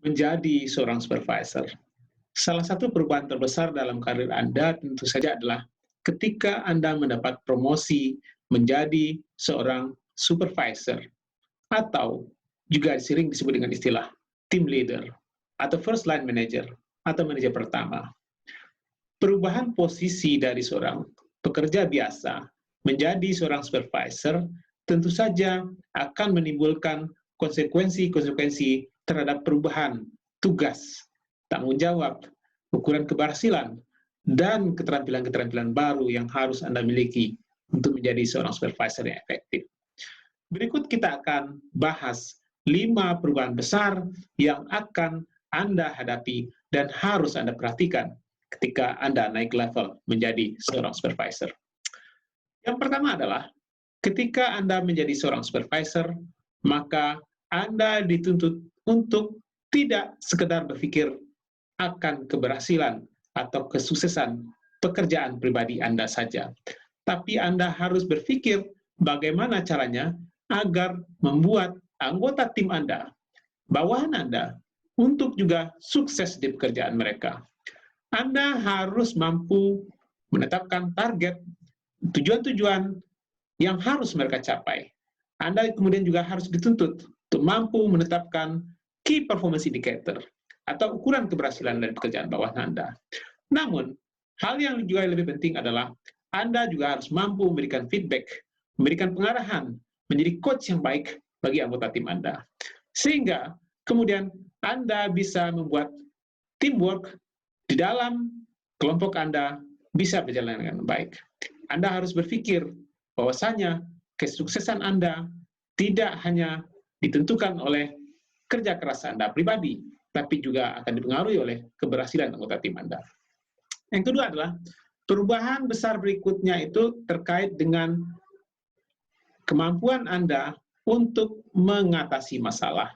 menjadi seorang supervisor. Salah satu perubahan terbesar dalam karir Anda tentu saja adalah ketika Anda mendapat promosi menjadi seorang supervisor, atau juga sering disebut dengan istilah team leader, atau first line manager, atau manajer pertama. Perubahan posisi dari seorang pekerja biasa menjadi seorang supervisor tentu saja akan menimbulkan konsekuensi-konsekuensi terhadap perubahan tugas, tanggung jawab, ukuran keberhasilan, dan keterampilan-keterampilan baru yang harus Anda miliki untuk menjadi seorang supervisor yang efektif. Berikut kita akan bahas 5 perubahan besar yang akan Anda hadapi dan harus Anda perhatikan ketika Anda naik level menjadi seorang supervisor. Yang pertama adalah, ketika Anda menjadi seorang supervisor, maka Anda dituntut untuk tidak sekedar berpikir akan keberhasilan atau kesuksesan pekerjaan pribadi Anda saja, tapi Anda harus berpikir bagaimana caranya agar membuat anggota tim Anda, bawahan Anda, untuk juga sukses di pekerjaan mereka. Anda harus mampu menetapkan target, tujuan-tujuan yang harus mereka capai. Anda kemudian juga harus dituntut untuk mampu menetapkan key performance indicator, atau ukuran keberhasilan dari pekerjaan bawahan Anda. Namun, hal yang juga lebih penting adalah Anda juga harus mampu memberikan feedback, memberikan pengarahan, menjadi coach yang baik bagi anggota tim Anda. Sehingga kemudian Anda bisa membuat teamwork di dalam kelompok Anda bisa berjalan dengan baik. Anda harus berpikir bahwasanya kesuksesan Anda tidak hanya ditentukan oleh kerja keras Anda pribadi, tapi juga akan dipengaruhi oleh keberhasilan anggota tim Anda. Yang kedua adalah, perubahan besar berikutnya itu terkait dengan kemampuan Anda untuk mengatasi masalah.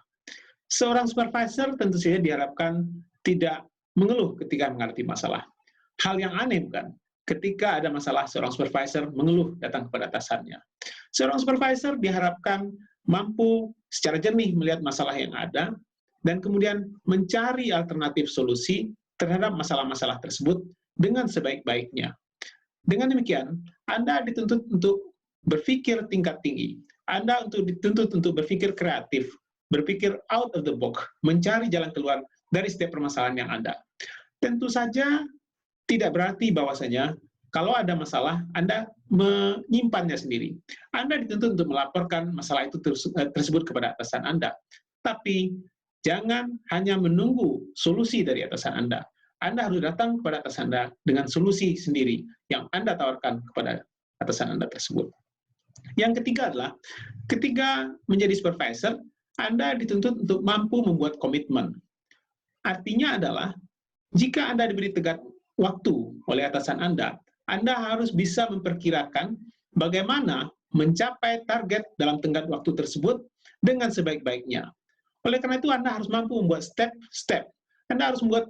Seorang supervisor tentu saja diharapkan tidak mengeluh ketika menghadapi masalah. Hal yang aneh bukan? Ketika ada masalah, seorang supervisor mengeluh datang kepada atasannya. Seorang supervisor diharapkan mampu secara jernih melihat masalah yang ada, dan kemudian mencari alternatif solusi terhadap masalah-masalah tersebut dengan sebaik-baiknya. Dengan demikian, Anda dituntut untuk berpikir tingkat tinggi. Anda dituntut untuk berpikir kreatif, berpikir out of the box, mencari jalan keluar dari setiap permasalahan yang ada. Tentu saja tidak berarti bahwasanya kalau ada masalah, Anda menyimpannya sendiri. Anda dituntut untuk melaporkan masalah itu tersebut kepada atasan Anda. Tapi jangan hanya menunggu solusi dari atasan Anda. Anda harus datang kepada atasan Anda dengan solusi sendiri yang Anda tawarkan kepada atasan Anda tersebut. Yang ketiga adalah, ketika menjadi supervisor, Anda dituntut untuk mampu membuat komitmen. Artinya adalah, jika Anda diberi tenggat waktu oleh atasan Anda harus bisa memperkirakan bagaimana mencapai target dalam tenggat waktu tersebut dengan sebaik-baiknya. Oleh karena itu, Anda harus mampu membuat step-step. Anda harus membuat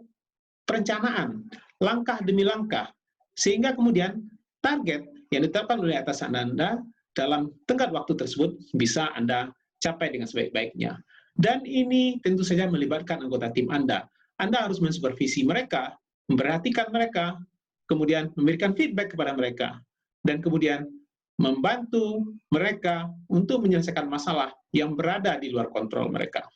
perencanaan, langkah demi langkah, sehingga kemudian target yang ditetapkan oleh atasan Anda dalam tenggat waktu tersebut bisa Anda capai dengan sebaik-baiknya. Dan ini tentu saja melibatkan anggota tim Anda. Anda harus mensupervisi mereka, memperhatikan mereka, kemudian memberikan feedback kepada mereka, dan kemudian membantu mereka untuk menyelesaikan masalah yang berada di luar kontrol mereka.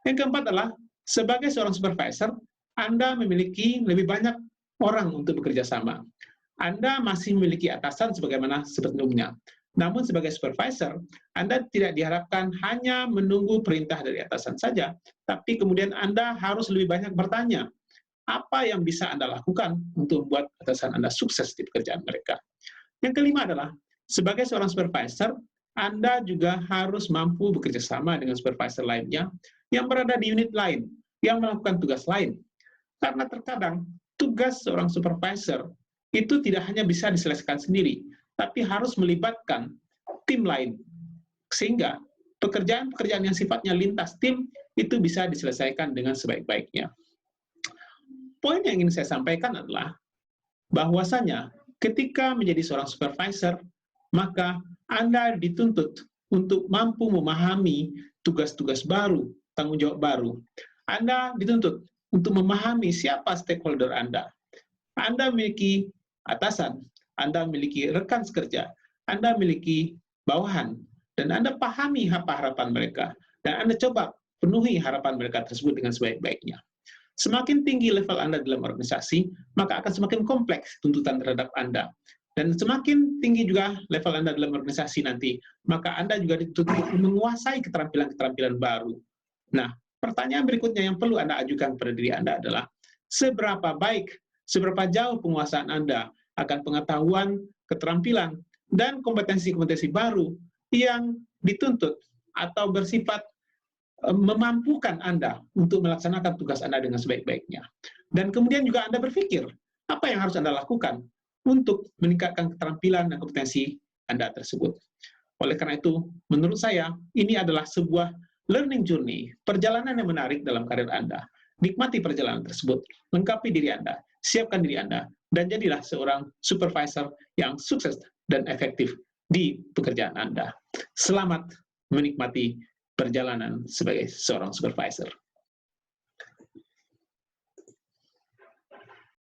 Yang keempat adalah, sebagai seorang supervisor, Anda memiliki lebih banyak orang untuk bekerja sama. Anda masih memiliki atasan sebagaimana sebelumnya. Namun sebagai supervisor, Anda tidak diharapkan hanya menunggu perintah dari atasan saja, tapi kemudian Anda harus lebih banyak bertanya, apa yang bisa Anda lakukan untuk membuat atasan Anda sukses di pekerjaan mereka. Yang kelima adalah, sebagai seorang supervisor, Anda juga harus mampu bekerja sama dengan supervisor lainnya yang berada di unit lain, yang melakukan tugas lain. Karena terkadang, tugas seorang supervisor itu tidak hanya bisa diselesaikan sendiri, tapi harus melibatkan tim lain. Sehingga pekerjaan-pekerjaan yang sifatnya lintas tim itu bisa diselesaikan dengan sebaik-baiknya. Poin yang ingin saya sampaikan adalah bahwasanya ketika menjadi seorang supervisor, maka Anda dituntut untuk mampu memahami tugas-tugas baru, tanggung jawab baru. Anda dituntut untuk memahami siapa stakeholder Anda. Anda memiliki atasan, Anda memiliki rekan sekerja, Anda memiliki bawahan, dan Anda pahami apa harapan mereka, dan Anda coba penuhi harapan mereka tersebut dengan sebaik-baiknya. Semakin tinggi level Anda dalam organisasi, maka akan semakin kompleks tuntutan terhadap Anda. Dan semakin tinggi juga level Anda dalam organisasi nanti, maka Anda juga dituntut untuk menguasai keterampilan-keterampilan baru. Nah, pertanyaan berikutnya yang perlu Anda ajukan kepada diri Anda adalah, seberapa baik, seberapa jauh penguasaan Anda akan pengetahuan, keterampilan, dan kompetensi-kompetensi baru yang dituntut atau bersifat memampukan Anda untuk melaksanakan tugas Anda dengan sebaik-baiknya. Dan kemudian juga Anda berpikir, apa yang harus Anda lakukan untuk meningkatkan keterampilan dan kompetensi Anda tersebut. Oleh karena itu, menurut saya, ini adalah sebuah learning journey, perjalanan yang menarik dalam karir Anda. Nikmati perjalanan tersebut, lengkapi diri Anda, siapkan diri Anda, dan jadilah seorang supervisor yang sukses dan efektif di pekerjaan Anda. Selamat menikmati perjalanan sebagai seorang supervisor.